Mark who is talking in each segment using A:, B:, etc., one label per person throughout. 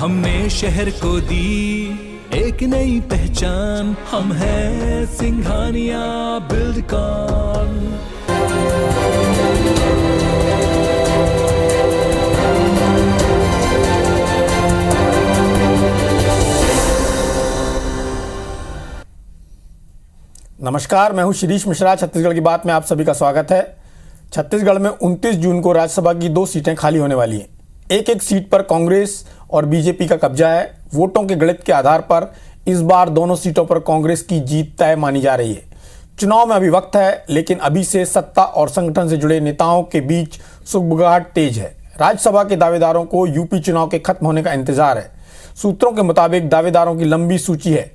A: हमने शहर को दी एक नई पहचान, हम हैं सिंघानिया बिल्डकॉन।
B: नमस्कार, मैं हूं शिरीष मिश्रा। छत्तीसगढ़ की बात में आप सभी का स्वागत है। छत्तीसगढ़ में 29 जून को राज्यसभा की 2 सीटें खाली होने वाली हैं। एक एक सीट पर कांग्रेस और बीजेपी का कब्जा है। वोटों के गणित के आधार पर इस बार दोनों सीटों पर कांग्रेस की जीत तय मानी जा रही है। चुनाव में अभी वक्त है, लेकिन अभी से सत्ता और संगठन से जुड़े नेताओं के बीच सुगबुगाहट तेज है। राज्यसभा के दावेदारों को यूपी चुनाव के खत्म होने का इंतजार है। सूत्रों के मुताबिक दावेदारों की लंबी सूची है।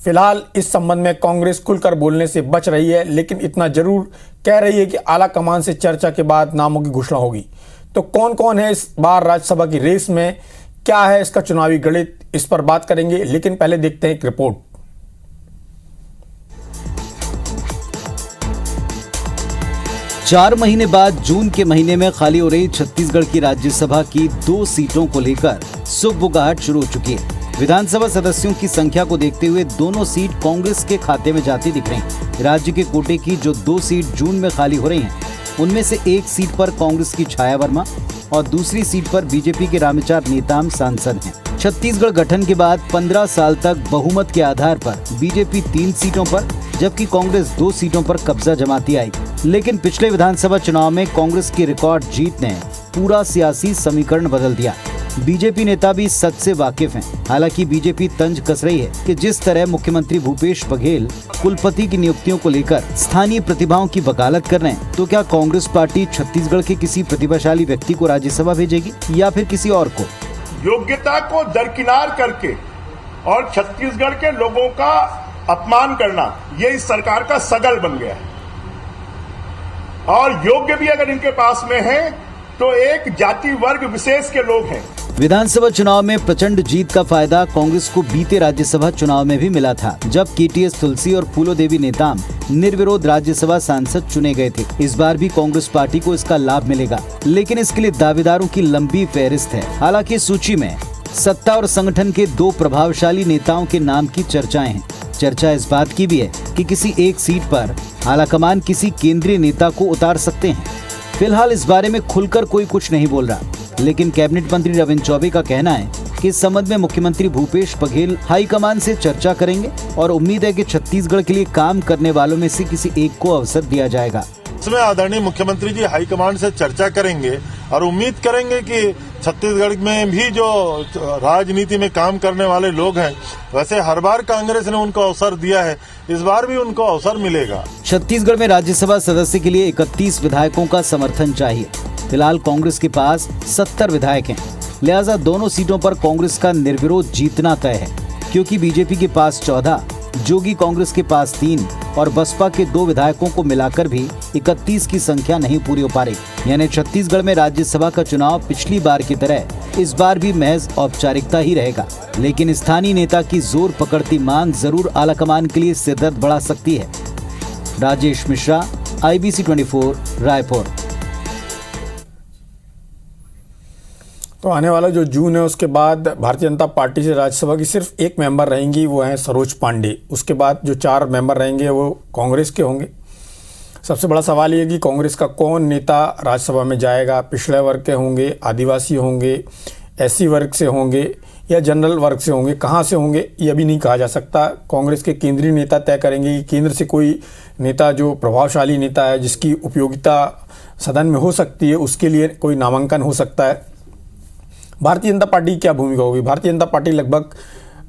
B: फिलहाल इस संबंध में कांग्रेस खुलकर बोलने से बच रही है, लेकिन इतना जरूर कह रही है कि आला कमान से चर्चा के बाद नामों की घोषणा होगी। तो कौन कौन है इस बार राज्यसभा की रेस में, क्या है इसका चुनावी गणित, इस पर बात करेंगे। लेकिन पहले देखते हैं एक रिपोर्ट।
C: चार महीने बाद जून के महीने में खाली हो रही छत्तीसगढ़ की राज्यसभा की 2 सीटों को लेकर सुगबुगाहट शुरू हो चुकी है। विधानसभा सदस्यों की संख्या को देखते हुए दोनों सीट कांग्रेस के खाते में जाती दिख रही। राज्य के कोटे की जो 2 सीट जून में खाली हो रही हैं, उनमें से एक सीट पर कांग्रेस की छाया वर्मा और दूसरी सीट पर बीजेपी के रामविचार नेताम सांसद हैं। छत्तीसगढ़ गठन के बाद 15 साल तक बहुमत के आधार पर बीजेपी 3 सीटों पर जबकि कांग्रेस 2 सीटों पर कब्जा जमाती आई। लेकिन पिछले विधानसभा चुनाव में कांग्रेस की रिकॉर्ड जीत ने पूरा सियासी समीकरण बदल दिया। बीजेपी नेता भी सच से वाकिफ हैं। हालांकि बीजेपी तंज कस रही है कि जिस तरह मुख्यमंत्री भूपेश बघेल कुलपति की नियुक्तियों को लेकर स्थानीय प्रतिभाओं की वकालत कर रहे हैं, तो क्या कांग्रेस पार्टी छत्तीसगढ़ के किसी प्रतिभाशाली व्यक्ति को राज्यसभा भेजेगी या फिर किसी और को?
D: योग्यता को दरकिनार करके और छत्तीसगढ़ के लोगों का अपमान करना, ये इस सरकार का सगल बन गया है। और योग्य भी अगर इनके पास में है तो एक जाति वर्ग विशेष के लोग हैं।
C: विधानसभा चुनाव में प्रचंड जीत का फायदा कांग्रेस को बीते राज्यसभा चुनाव में भी मिला था, जब केटीएस तुलसी और फूलो देवी नेताम निर्विरोध राज्यसभा सांसद चुने गए थे। इस बार भी कांग्रेस पार्टी को इसका लाभ मिलेगा, लेकिन इसके लिए दावेदारों की लंबी फेहरिस्त है। हालांकि सूची में सत्ता और संगठन के 2 प्रभावशाली नेताओं के नाम की चर्चाएं हैं। चर्चा इस बात की भी है कि किसी एक सीट पर आलाकमान किसी केंद्रीय नेता को उतार सकते हैं। फिलहाल इस बारे में खुलकर कोई कुछ नहीं बोल रहा, लेकिन कैबिनेट मंत्री रविंद्र चौबे का कहना है कि इस संबंध में मुख्यमंत्री भूपेश बघेल हाईकमान से चर्चा करेंगे और उम्मीद है कि छत्तीसगढ़ के लिए काम करने वालों में से किसी एक को अवसर दिया जाएगा।
E: इसमें आदरणीय मुख्यमंत्री जी हाईकमान से चर्चा करेंगे और उम्मीद करेंगे कि छत्तीसगढ़ में भी जो राजनीति में काम करने वाले लोग हैं, वैसे हर बार कांग्रेस ने उनको अवसर दिया है, इस बार भी उनको अवसर मिलेगा।
C: छत्तीसगढ़ में राज्यसभा सदस्य के लिए 31 विधायकों का समर्थन चाहिए। फिलहाल कांग्रेस के पास 70 विधायक हैं, लिहाजा दोनों सीटों पर कांग्रेस का निर्विरोध जीतना तय है, क्योंकि बीजेपी के पास 14, जोगी कांग्रेस के पास 3 और बसपा के 2 विधायकों को मिलाकर भी 31 की संख्या नहीं पूरी हो पा रही। यानी छत्तीसगढ़ में राज्यसभा का चुनाव पिछली बार की तरह इस बार भी महज औपचारिकता ही रहेगा, लेकिन स्थानीय नेता की जोर पकड़ती मांग जरूर आलाकमान के लिए सिरदर्द बढ़ा सकती है। राजेश मिश्रा, IBC 24, रायपुर।
B: तो आने वाला जो जून है उसके बाद भारतीय जनता पार्टी से राज्यसभा की सिर्फ एक मेंबर रहेंगी, वो हैं सरोज पांडे। उसके बाद जो 4 मेंबर रहेंगे वो कांग्रेस के होंगे। सबसे बड़ा सवाल ये कि कांग्रेस का कौन नेता राज्यसभा में जाएगा। पिछड़े वर्ग के होंगे, आदिवासी होंगे, SC वर्ग से होंगे या जनरल वर्ग से होंगे। कहाँ से होंगे ये अभी नहीं कहा जा सकता। कांग्रेस के केंद्रीय नेता तय करेंगे कि केंद्र से कोई नेता जो प्रभावशाली नेता है, जिसकी उपयोगिता सदन में हो सकती है, उसके लिए कोई नामांकन हो सकता है। भारतीय जनता पार्टी की क्या भूमिका होगी? भारतीय जनता पार्टी लगभग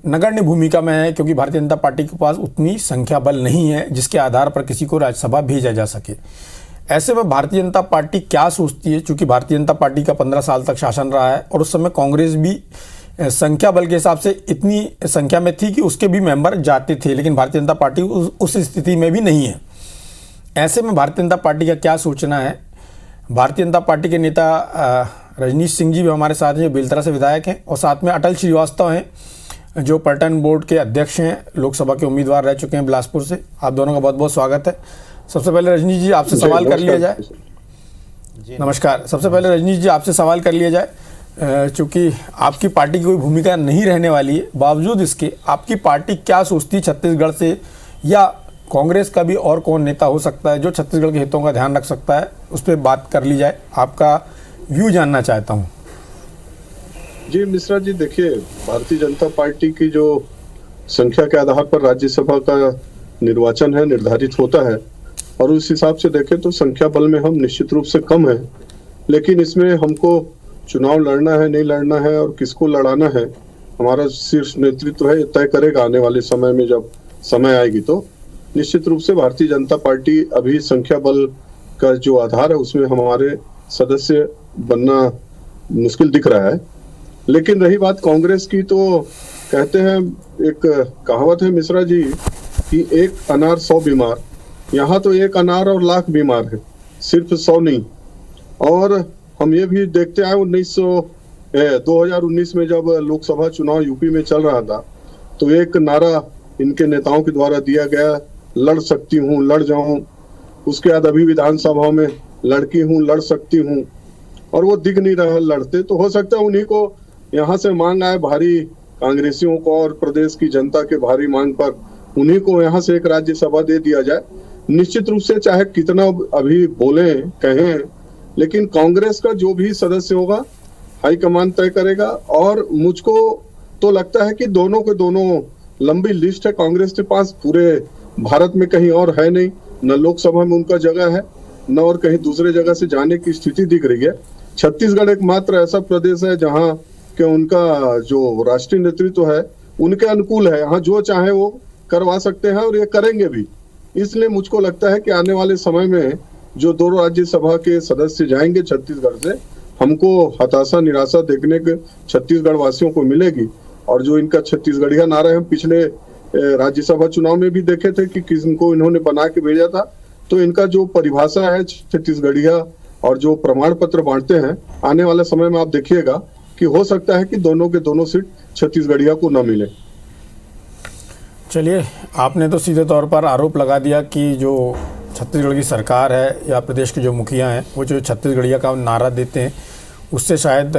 B: नगण्य भूमिका में है, क्योंकि भारतीय जनता पार्टी के पास उतनी संख्या बल नहीं है जिसके आधार पर किसी को राज्यसभा भेजा जा सके। ऐसे में भारतीय जनता पार्टी क्या सोचती है? चूंकि भारतीय जनता पार्टी का 15 साल तक शासन रहा है और उस समय कांग्रेस भी संख्या बल के हिसाब से इतनी संख्या में थी कि उसके भी मेंबर जाते थे, लेकिन भारतीय जनता पार्टी उस स्थिति में भी नहीं है। ऐसे में भारतीय जनता पार्टी का क्या सोचना है? भारतीय जनता पार्टी के नेता रजनीश सिंह जी भी हमारे साथ हैं, जो बेलतरा से विधायक हैं, और साथ में अटल श्रीवास्तव हैं, जो पर्यटन बोर्ड के अध्यक्ष हैं, लोकसभा के उम्मीदवार रह चुके हैं बिलासपुर से। आप दोनों का बहुत बहुत स्वागत है। सबसे पहले रजनीश जी आपसे सवाल कर लिया जाए। नमस्कार। सबसे पहले रजनीश जी आपसे सवाल कर लिया जाए। चूँकि आपकी पार्टी की कोई भूमिका नहीं रहने वाली है, बावजूद इसके आपकी पार्टी क्या सोचती छत्तीसगढ़ से, या कांग्रेस का भी और कौन नेता हो सकता है जो छत्तीसगढ़ के हितों का ध्यान रख सकता है, उस पर बात कर ली जाए। आपका व्यू जानना चाहता हूँ।
F: जी मिश्रा जी, देखिए, भारतीय जनता पार्टी की जो संख्या के आधार पर राज्यसभा का निर्वाचन है निर्धारित होता है, और उस हिसाब से देखें तो संख्या बल में हम निश्चित रूप से कम है, लेकिन इसमें हमको चुनाव लड़ना है नहीं लड़ना है और किसको लड़ाना है, हमारा शीर्ष नेतृत्व है, ये तय करेगा आने वाले समय में। जब समय आएगी तो निश्चित रूप से भारतीय जनता पार्टी अभी संख्या बल का जो आधार है उसमें हमारे सदस्य बनना मुश्किल दिख रहा है। लेकिन रही बात कांग्रेस की, तो कहते हैं, एक कहावत है मिश्रा जी कि एक अनार 100 बीमार, यहाँ तो एक अनार और लाख बीमार है, सिर्फ 100 नहीं। और हम ये भी देखते आए 2019 में जब लोकसभा चुनाव यूपी में चल रहा था, तो एक नारा इनके नेताओं के द्वारा दिया गया, लड़ सकती हूँ लड़ जाऊं। उसके बाद अभी विधानसभा में लड़की हूँ लड़ सकती हूँ, और वो दिख नहीं रहा लड़ते। तो हो सकता है उन्हीं को यहाँ से मांग आए, भारी कांग्रेसियों को और प्रदेश की जनता के भारी मांग पर उन्हीं को यहाँ से एक राज्यसभा दे दिया जाए। निश्चित रूप से चाहे कितना अभी बोले कहें, लेकिन कांग्रेस का जो भी सदस्य होगा हाईकमान तय करेगा। और मुझको तो लगता है कि दोनों के दोनों लंबी लिस्ट है कांग्रेस के पास, पूरे भारत में कहीं और है नहीं, न लोकसभा में उनका जगह है, न और कहीं दूसरे जगह से जाने की स्थिति दिख रही है। छत्तीसगढ़ एकमात्र ऐसा प्रदेश है जहां कि उनका जो राष्ट्रीय नेतृत्व है उनके अनुकूल है, यहाँ जो चाहे वो करवा सकते हैं और ये करेंगे भी। इसलिए मुझको लगता है कि आने वाले समय में जो 2 राज्यसभा के सदस्य जाएंगे छत्तीसगढ़ से, हमको हताशा निराशा देखने के छत्तीसगढ़ वासियों को मिलेगी। और जो इनका छत्तीसगढ़िया नारा है, हम पिछले राज्यसभा चुनाव में भी देखे थे कि किनको इन्होंने बना के भेजा था। तो इनका जो परिभाषा है छत्तीसगढ़िया और जो प्रमाण पत्र बांटते हैं, आने वाले समय में आप देखिएगा कि हो सकता है कि दोनों के दोनों सीट छत्तीसगढ़िया को न मिले।
B: चलिए, आपने तो सीधे तौर पर आरोप लगा दिया कि जो छत्तीसगढ़ की सरकार है या प्रदेश के जो मुखिया हैं, वो जो छत्तीसगढ़िया का नारा देते हैं, उससे शायद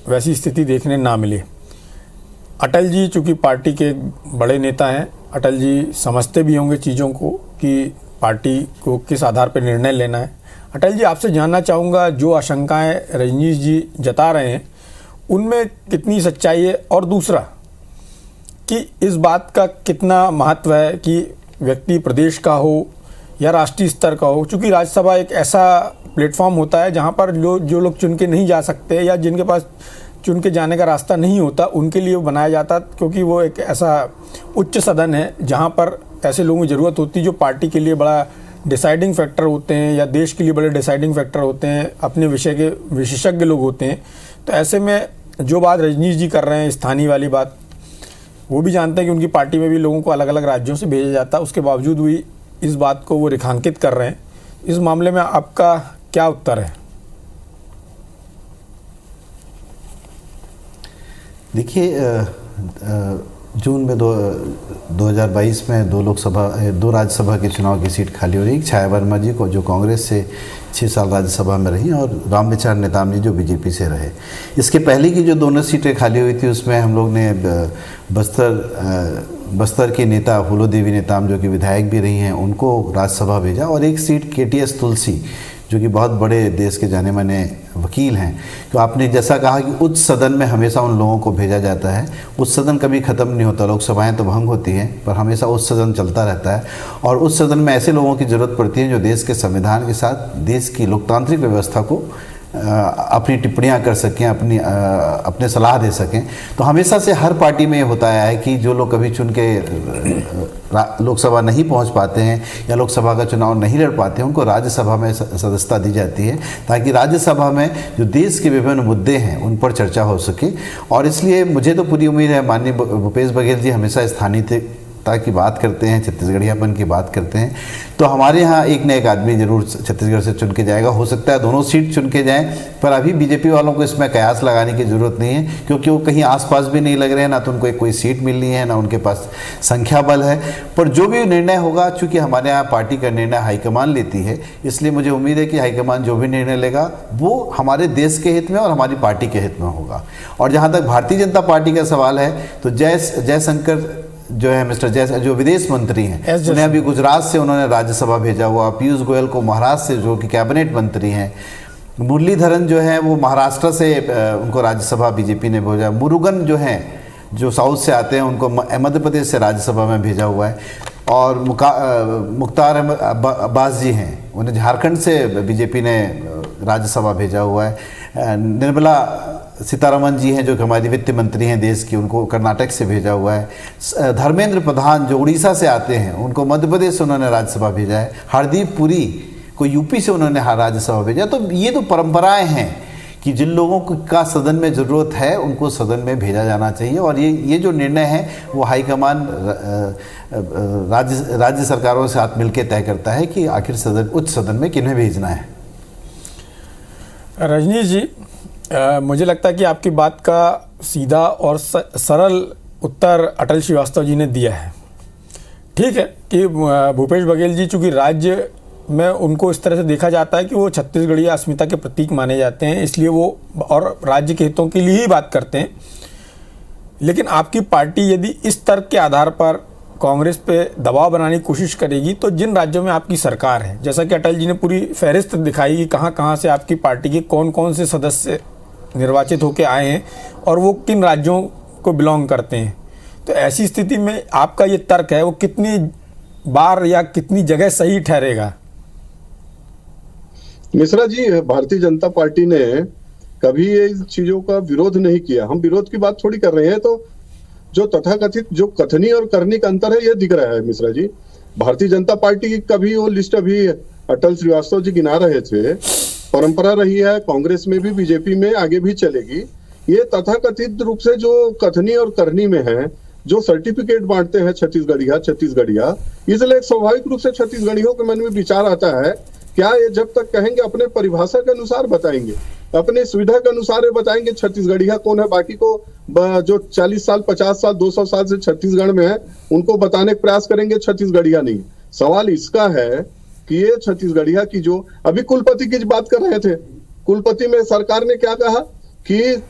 B: वैसी स्थिति देखने ना मिले। अटल जी चूँकि पार्टी के बड़े नेता हैं, अटल जी समझते भी होंगे चीज़ों को कि पार्टी को किस आधार पर निर्णय लेना है। अटल जी, आपसे जानना चाहूँगा, जो आशंकाएं रजनीश जी जता रहे हैं उनमें कितनी सच्चाई है, और दूसरा कि इस बात का कितना महत्व है कि व्यक्ति प्रदेश का हो या राष्ट्रीय स्तर का हो, क्योंकि राज्यसभा एक ऐसा प्लेटफॉर्म होता है जहाँ पर जो लोग चुन के नहीं जा सकते या जिनके पास चुन के जाने का रास्ता नहीं होता, उनके लिए वो बनाया जाता, क्योंकि वो एक ऐसा उच्च सदन है जहाँ पर ऐसे लोगों की ज़रूरत होती है जो पार्टी के लिए बड़ा डिसाइडिंग फैक्टर होते हैं या देश के लिए बड़े डिसाइडिंग फैक्टर होते हैं, अपने विषय के विशेषज्ञ लोग होते हैं। तो ऐसे में जो बात रजनीश जी कर रहे हैं, स्थानीय वाली बात, वो भी जानते हैं कि उनकी पार्टी में भी लोगों को अलग अलग राज्यों से भेजा जाता है, उसके बावजूद भी इस बात को वो रेखांकित कर रहे हैं। इस मामले में आपका क्या उत्तर है?
G: देखिए, जून में 2022 में 2 राज्यसभा के चुनाव की सीट खाली हो रही। छाया वर्मा जी को, जो कांग्रेस से 6 साल राज्यसभा में रही, और रामविचार नेताम जी जो बीजेपी से रहे। इसके पहले की जो दोनों सीटें खाली हुई थी उसमें हम लोग ने बस्तर के नेता फूलो देवी नेताम जो कि विधायक भी रही हैं, उनको राज्यसभा भेजा, और एक सीट KTS तुलसी जो कि बहुत बड़े देश के जाने माने वकील हैं। तो आपने जैसा कहा कि उच्च सदन में हमेशा उन लोगों को भेजा जाता है। उच्च सदन कभी ख़त्म नहीं होता, लोकसभाएं तो भंग होती हैं, पर हमेशा उच्च सदन चलता रहता है। और उच्च सदन में ऐसे लोगों की ज़रूरत पड़ती है जो देश के संविधान के साथ देश की लोकतांत्रिक व्यवस्था को अपनी टिप्पणियां कर सकें, अपने सलाह दे सकें। तो हमेशा से हर पार्टी में ये होता आया है कि जो लोग कभी चुन के लोकसभा नहीं पहुंच पाते हैं या लोकसभा का चुनाव नहीं लड़ पाते हैं, उनको राज्यसभा में सदस्यता दी जाती है, ताकि राज्यसभा में जो देश के विभिन्न मुद्दे हैं उन पर चर्चा हो सके। और इसलिए मुझे तो पूरी उम्मीद है माननीय भूपेश बघेल जी हमेशा स्थानीय की बात करते हैं, छत्तीसगढ़ियापन की बात करते हैं, तो हमारे यहाँ एक न एक आदमी जरूर छत्तीसगढ़ से चुन के जाएगा। हो सकता है दोनों सीट चुन के जाएं, पर अभी बीजेपी वालों को इसमें कयास लगाने की ज़रूरत नहीं है, क्योंकि वो कहीं आसपास भी नहीं लग रहे हैं, ना तो उनको एक कोई सीट मिलनी है, ना उनके पास संख्या बल है। पर जो भी निर्णय होगा, चूँकि हमारे यहाँ पार्टी का निर्णय हाईकमान लेती है, इसलिए मुझे उम्मीद है कि हाईकमान जो भी निर्णय लेगा वो हमारे देश के हित में और हमारी पार्टी के हित में होगा। और जहाँ तक भारतीय जनता पार्टी का सवाल है, तो जयशंकर जो है मिस्टर जो विदेश मंत्री हैं, उन्हें अभी गुजरात से उन्होंने राज्यसभा भेजा हुआ। पीयूष गोयल को महाराष्ट्र से, जो कि कैबिनेट मंत्री हैं, मुरलीधरन जो है वो महाराष्ट्र से उनको राज्यसभा बीजेपी ने भेजा। मुरुगन जो हैं, जो साउथ से आते हैं, उनको मध्य प्रदेश से राज्यसभा में भेजा हुआ है। और मुख्तार अब्बास जी हैं, उन्हें झारखंड से बीजेपी ने राज्यसभा भेजा हुआ है। निर्मला सीतारमन जी हैं, जो कि हमारी वित्त मंत्री हैं देश की, उनको कर्नाटक से भेजा हुआ है। धर्मेंद्र प्रधान जो उड़ीसा से आते हैं, उनको मध्य प्रदेश से उन्होंने राज्यसभा भेजा है। हरदीप पुरी को यूपी से उन्होंने राज्यसभा भेजा। तो ये तो परंपराएं हैं कि जिन लोगों का सदन में ज़रूरत है उनको सदन में भेजा जाना चाहिए। और ये जो निर्णय है वो हाईकमान राज्य सरकारों से साथ मिलकर तय करता है कि आखिर उच्च सदन में किन्हें भेजना है।
B: रजनीश जी, मुझे लगता है कि आपकी बात का सीधा और सरल उत्तर अटल श्रीवास्तव जी ने दिया है। ठीक है कि भूपेश बघेल जी, चूँकि राज्य में उनको इस तरह से देखा जाता है कि वो छत्तीसगढ़ी अस्मिता के प्रतीक माने जाते हैं, इसलिए वो और राज्य के हितों के लिए ही बात करते हैं। लेकिन आपकी पार्टी यदि इस तर्क के आधार पर कांग्रेस पे दबाव बनाने की कोशिश करेगी, तो जिन राज्यों में आपकी सरकार है, जैसा कि अटल जी ने पूरी फहरिस्त दिखाई कि कहाँ कहाँ से आपकी पार्टी के कौन कौन से सदस्य निर्वाचित होकर आए हैं और वो किन राज्यों को बिलोंग करते हैं, तो ऐसी स्थिति में आपका ये तर्क है वो कितनी बार या कितनी जगह सही ठहरेगा?
F: मिश्रा जी, भारतीय जनता पार्टी ने कभी ये चीजों का विरोध नहीं किया। हम विरोध की बात थोड़ी कर रहे हैं। तो जो तथाकथित जो कथनी और करनी का अंतर है, ये दिख रहा है मिश्रा जी। भारतीय जनता पार्टी की कभी वो लिस्ट अभी अटल श्रीवास्तव जी गिना रहे थे, परंपरा रही है, कांग्रेस में भी, बीजेपी में आगे भी चलेगी। ये तथाकथित रूप से जो कथनी और करनी में है, जो सर्टिफिकेट बांटते हैं छत्तीसगढ़िया, इसलिए स्वाभाविक रूप से छत्तीसगढ़ियों के मन में विचार आता है, क्या ये जब तक कहेंगे अपने परिभाषा के अनुसार बताएंगे, अपने सुविधा के अनुसार ये बताएंगे छत्तीसगढ़िया कौन है। बाकी को जो 40 साल 50 साल 200 साल से छत्तीसगढ़ में है, उनको बताने का प्रयास करेंगे, छत्तीसगढ़िया नहीं। सवाल इसका है कि ये छत्तीसगढ़िया की जो अभी कुलपति की बात कर रहे थे, कुलपति में सरकार ने क्या कहा कि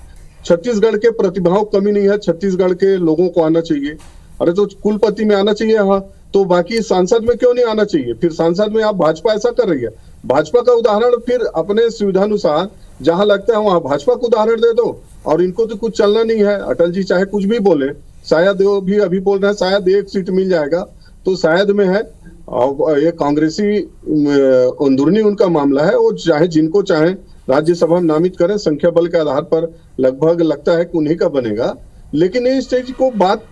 F: छत्तीसगढ़ के प्रतिभाओं कमी नहीं है, छत्तीसगढ़ के लोगों को आना चाहिए। अरे तो कुलपति में आना चाहिए, हाँ, तो बाकी सांसद में क्यों नहीं आना चाहिए? फिर सांसद में आप भाजपा ऐसा कर रही है। भाजपा का उदाहरण फिर अपने सुविधानुसार जहां लगता है वहां भाजपा को उदाहरण दे दो, और इनको तो कुछ चलना नहीं है। अटल जी चाहे कुछ भी बोले, शायद वो भी अभी बोल रहे हैं शायद एक सीट मिल जाएगा, तो शायद में है। और ये कांग्रेसी अंदरूनी उनका मामला है, वो चाहे जिनको चाहे राज्यसभा में नामित करें, संख्या बल के आधार पर लगभग लगता है कि उन्हीं का बनेगा। लेकिन इस स्टेज को बात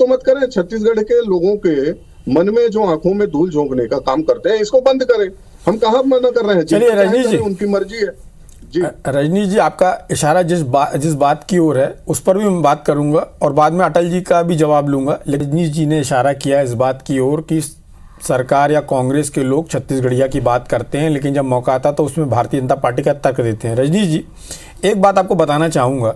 F: तो मत करें। छत्तीसगढ़ के लोगों के मन में जो आंखों में धूल झोंकने का काम करते हैं, इसको बंद करें। हम कहाँ मना कर रहे हैं?
B: चलिए रजनीश जी,
F: उनकी मर्जी है जी।
B: रजनीश जी, आपका इशारा जिस बात की ओर है उस पर भी मैं बात करूंगा और बाद में अटल जी का भी जवाब लूंगा। रजनीश जी ने इशारा किया इस बात की ओर कि सरकार या कांग्रेस के लोग छत्तीसगढ़िया की बात करते हैं, लेकिन जब मौका आता तो उसमें भारतीय जनता पार्टी का तर्क देते हैं। रजनीश जी, एक बात आपको बताना चाहूँगा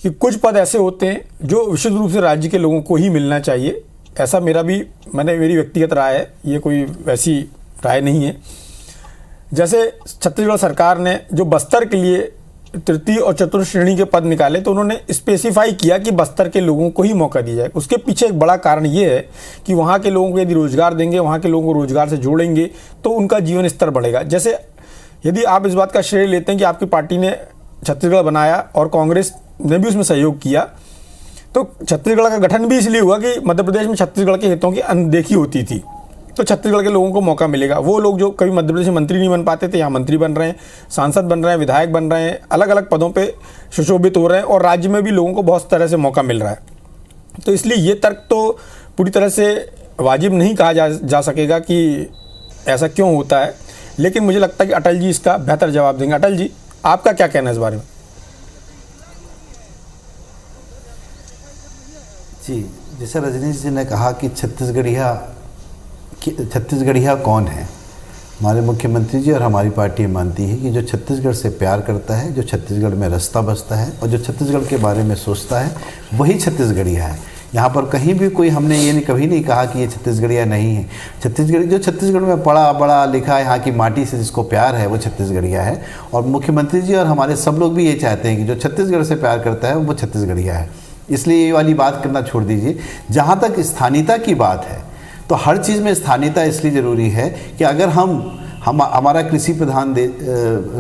B: कि कुछ पद ऐसे होते हैं जो विशुद्ध रूप से राज्य के लोगों को ही मिलना चाहिए। ऐसा मेरी व्यक्तिगत राय है, ये कोई वैसी राय नहीं है। जैसे छत्तीसगढ़ सरकार ने जो बस्तर के लिए तृतीय और चतुर्थ श्रेणी के पद निकाले, तो उन्होंने स्पेसिफाई किया कि बस्तर के लोगों को ही मौका दिया जाए। उसके पीछे एक बड़ा कारण ये है कि वहाँ के लोगों को यदि रोजगार देंगे, वहाँ के लोगों को रोजगार से जोड़ेंगे, तो उनका जीवन स्तर बढ़ेगा। जैसे यदि आप इस बात का श्रेय लेते हैं कि आपकी पार्टी ने छत्तीसगढ़ बनाया और कांग्रेस ने भी उसमें सहयोग किया, तो छत्तीसगढ़ का गठन भी इसलिए हुआ कि मध्य प्रदेश में छत्तीसगढ़ के हितों की अनदेखी होती थी, तो छत्तीसगढ़ के लोगों को मौका मिलेगा। वो लोग जो कभी मध्य प्रदेश में मंत्री नहीं बन पाते थे, यहाँ मंत्री बन रहे हैं, सांसद बन रहे हैं, विधायक बन रहे हैं, अलग अलग पदों पे सुशोभित हो रहे हैं, और राज्य में भी लोगों को बहुत तरह से मौका मिल रहा है। तो इसलिए ये तर्क तो पूरी तरह से वाजिब नहीं कहा जा सकेगा कि ऐसा क्यों होता है, लेकिन मुझे लगता है कि अटल जी इसका बेहतर जवाब देंगे। अटल जी, आपका क्या कहना है इस बारे में?
G: जी, जैसे रजनीश जी ने कहा कि छत्तीसगढ़िया कौन है, हमारे मुख्यमंत्री जी और हमारी पार्टी मानती है कि जो छत्तीसगढ़ से प्यार करता है, जो छत्तीसगढ़ में रस्ता बसता है और जो छत्तीसगढ़ के बारे में सोचता है, वही छत्तीसगढ़िया है। यहाँ पर कहीं भी कोई हमने ये कभी नहीं कहा कि ये छत्तीसगढ़िया नहीं है। जो छत्तीसगढ़ में पढ़ा बड़ा लिखा, यहाँ की माटी से जिसको प्यार है, वो छत्तीसगढ़िया है। और मुख्यमंत्री जी और हमारे सब लोग भी ये चाहते हैं कि जो छत्तीसगढ़ से प्यार करता है वो छत्तीसगढ़िया है। इसलिए ये वाली बात करना छोड़ दीजिए। जहाँ तक स्थानीयता की बात है, तो हर चीज़ में स्थानीयता इसलिए ज़रूरी है कि अगर हमारा कृषि प्रधान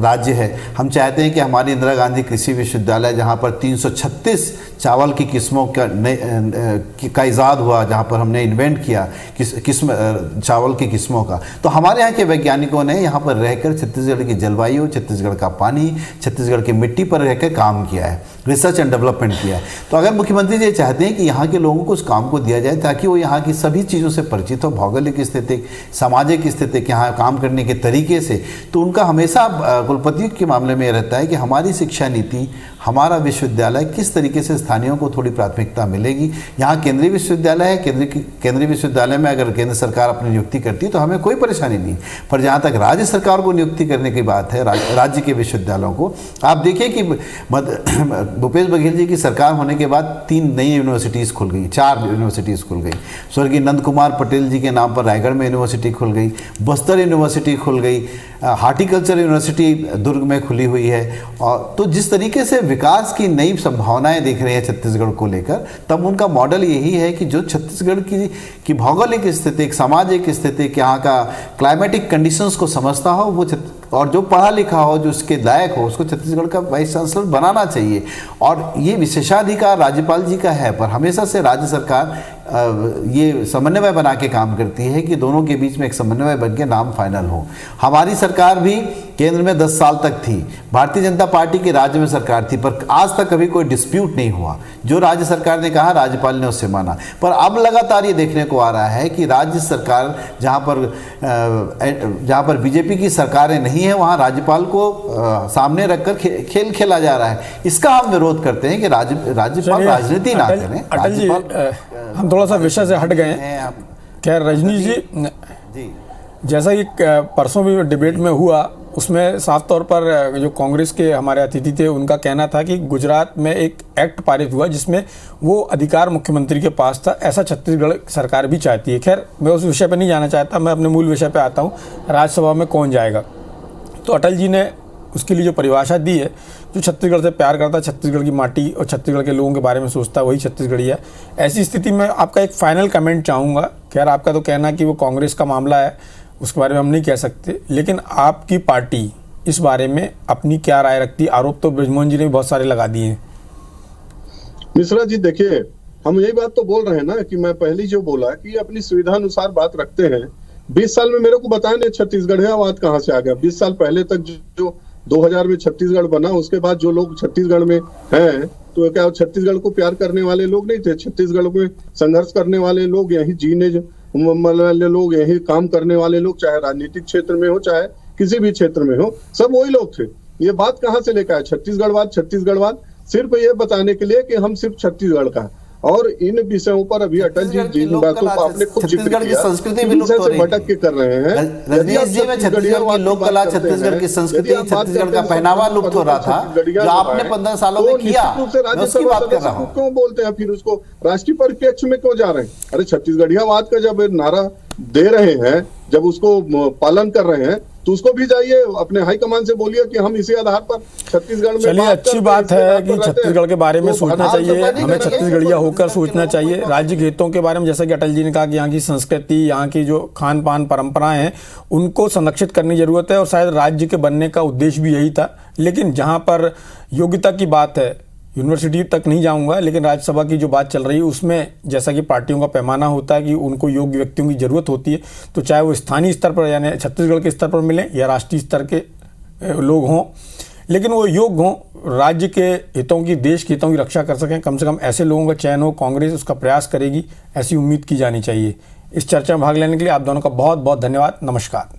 G: राज्य है, हम चाहते हैं कि हमारी इंदिरा गांधी कृषि विश्वविद्यालय, जहाँ पर 336 चावल की किस्मों का इजाद हुआ, जहाँ पर हमने इन्वेंट किया चावल की किस्मों का, तो हमारे यहाँ के वैज्ञानिकों ने यहाँ पर रहकर छत्तीसगढ़ की जलवायु, छत्तीसगढ़ का पानी, छत्तीसगढ़ की मिट्टी पर रहकर काम किया है, रिसर्च एंड डेवलपमेंट किया है। तो अगर मुख्यमंत्री जी चाहते हैं कि यहाँ के लोगों को उस काम को दिया जाए ताकि वो यहाँ की सभी चीज़ों से परिचित हो, भौगोलिक स्थिति, सामाजिक स्थिति, यहाँ काम करने के तरीके से, तो उनका हमेशा कुलपति के मामले में रहता है कि हमारी शिक्षा नीति, हमारा विश्वविद्यालय किस तरीके से स्थानीयों को थोड़ी प्राथमिकता मिलेगी। यहाँ केंद्रीय विश्वविद्यालय है, केंद्रीय विश्वविद्यालय में अगर केंद्र सरकार अपनी नियुक्ति करती है तो हमें कोई परेशानी नहीं, पर जहाँ तक राज्य सरकार को नियुक्ति करने की बात है, राज्य के विश्वविद्यालयों को, आप देखिए कि भूपेश बघेल जी की सरकार होने के बाद 3 नई यूनिवर्सिटीज़ खुल गई, 4 यूनिवर्सिटीज़ खुल गई। स्वर्गीय नंद कुमार पटेल जी के नाम पर रायगढ़ में यूनिवर्सिटी खुल गई, बस्तर यूनिवर्सिटी खुल गई, हार्टिकल्चर यूनिवर्सिटी दुर्ग में खुली हुई है। और तो जिस तरीके से विकास की नई संभावनाएं दिख रही है छत्तीसगढ़ को लेकर, तब उनका मॉडल यही है कि जो छत्तीसगढ़ की भौगोलिक स्थिति, सामाजिक स्थिति, यहाँ का क्लाइमेटिक कंडीशंस को समझता हो, वो और जो पढ़ा लिखा हो, जो उसके लायक हो, उसको छत्तीसगढ़ का वाइस चांसलर बनाना चाहिए। और ये विशेषाधिकार राज्यपाल जी का है, पर हमेशा से राज्य सरकार ये समन्वय बना के काम करती है कि दोनों के बीच में एक समन्वय बन के नाम फाइनल हो। हमारी सरकार भी केंद्र में 10 साल तक थी, भारतीय जनता पार्टी की राज्य में सरकार थी, पर आज तक कभी कोई डिस्प्यूट नहीं हुआ। जो राज्य सरकार ने कहा, राज्यपाल ने उससे माना। पर अब लगातार ये देखने को आ रहा है कि राज्य सरकार जहाँ पर बीजेपी की सरकारें नहीं है, वहाँ राज्यपाल को सामने रखकर खेल खेला जा रहा है। इसका हम विरोध करते हैं कि राज्यपाल राजनीति ना करें।
B: अटल जी, हम थोड़ा सा विषय से हट गए हैं। खैर रजनीश जी, जैसा कि परसों भी डिबेट में हुआ, उसमें साफ तौर पर जो कांग्रेस के हमारे अतिथि थे, उनका कहना था कि गुजरात में एक एक्ट पारित हुआ जिसमें वो अधिकार मुख्यमंत्री के पास था, ऐसा छत्तीसगढ़ सरकार भी चाहती है। खैर मैं उस विषय पर नहीं जाना चाहता, मैं अपने मूल विषय पर आता हूँ, राज्यसभा में कौन जाएगा। तो अटल जी ने उसके लिए जो परिभाषा दी है, जो छत्तीसगढ़ से प्यार करता है, छत्तीसगढ़ की माटी और छत्तीसगढ़ के लोगों के बारे में सोचता है, वही छत्तीसगढ़ी है। ऐसी स्थिति में आपका एक फाइनल कमेंट चाहूँगा। खैर आपका तो कहना कि वो कांग्रेस का मामला है, उसके बारे में हम नहीं कह सकते, लेकिन आपकी पार्टी इस बारे में अपनी क्या राय रखती है? आरोप तो बृजमोहन जी ने भी बहुत सारे लगा दिए हैं।
F: मिश्रा जी देखिए, हम यही बात तो बोल रहे हैं ना कि मैं पहले जो बोला कि अपनी सुविधा अनुसार बात रखते हैं। 20 साल में मेरे को बताया नहीं छत्तीसगढ़ियावाद कहाँ से आ गया। 20 साल पहले तक जो 2000 में छत्तीसगढ़ बना, उसके बाद जो लोग छत्तीसगढ़ में हैं, तो क्या छत्तीसगढ़ को प्यार करने वाले लोग नहीं थे? छत्तीसगढ़ में संघर्ष करने वाले लोग, यही जीने वाले लोग, यही काम करने वाले लोग, चाहे राजनीतिक क्षेत्र में हो चाहे किसी भी क्षेत्र में हो, सब वही लोग थे। ये बात कहाँ से लेकर आए छत्तीसगढ़वाद? सिर्फ ये बताने के लिए कि हम सिर्फ छत्तीसगढ़ का, और इन विषयों पर अभी अटल जी जिन बातों को आपने खुद
G: छत्तीसगढ़ की संस्कृति विलुप्त हो रही है,
F: भटक के कर रहे हैं।
G: रजनीश जी में छत्तीसगढ़ की लोक कला, छत्तीसगढ़ की संस्कृति, छत्तीसगढ़ का पहनावा लुप्त हो रहा था, जो आपने 15 सालों में किया, मैं उसकी बात कर रहा हूँ।
F: क्यों बोलते हैं फिर उसको राष्ट्रीय परिप्रेक्ष्य में क्यों जा रहे हैं? अरे छत्तीसगढ़ियावाद का जब नारा दे रहे हैं, जब उसको पालन कर रहे हैं, तो उसको भी जाइए अपने हाईकमान से बोलिए कि हम इसी आधार पर छत्तीसगढ़ में।
B: चलिए, अच्छी बात है कि छत्तीसगढ़ के बारे में सोचना चाहिए, हमें छत्तीसगढ़िया होकर सोचना चाहिए। राज्य के हितों के बारे में, जैसा कि अटल जी ने कहा कि यहाँ की संस्कृति, यहाँ की जो खान पान परंपराएं हैं, उनको संरक्षित करने की जरूरत है, और शायद राज्य के बनने का उद्देश्य भी यही था। लेकिन जहाँ पर योग्यता की बात है, यूनिवर्सिटी तक नहीं जाऊंगा, लेकिन राज्यसभा की जो बात चल रही है उसमें जैसा कि पार्टियों का पैमाना होता है कि उनको योग्य व्यक्तियों की जरूरत होती है, तो चाहे वो स्थानीय स्तर पर यानी छत्तीसगढ़ के स्तर पर मिलें या राष्ट्रीय स्तर के लोग हों, लेकिन वो योग्य हों, राज्य के हितों की, देश के हितों की रक्षा कर सकें। कम से कम ऐसे लोगों का चयन हो, कांग्रेस उसका प्रयास करेगी, ऐसी उम्मीद की जानी चाहिए। इस चर्चा में भाग लेने के लिए आप दोनों का बहुत बहुत धन्यवाद। नमस्कार।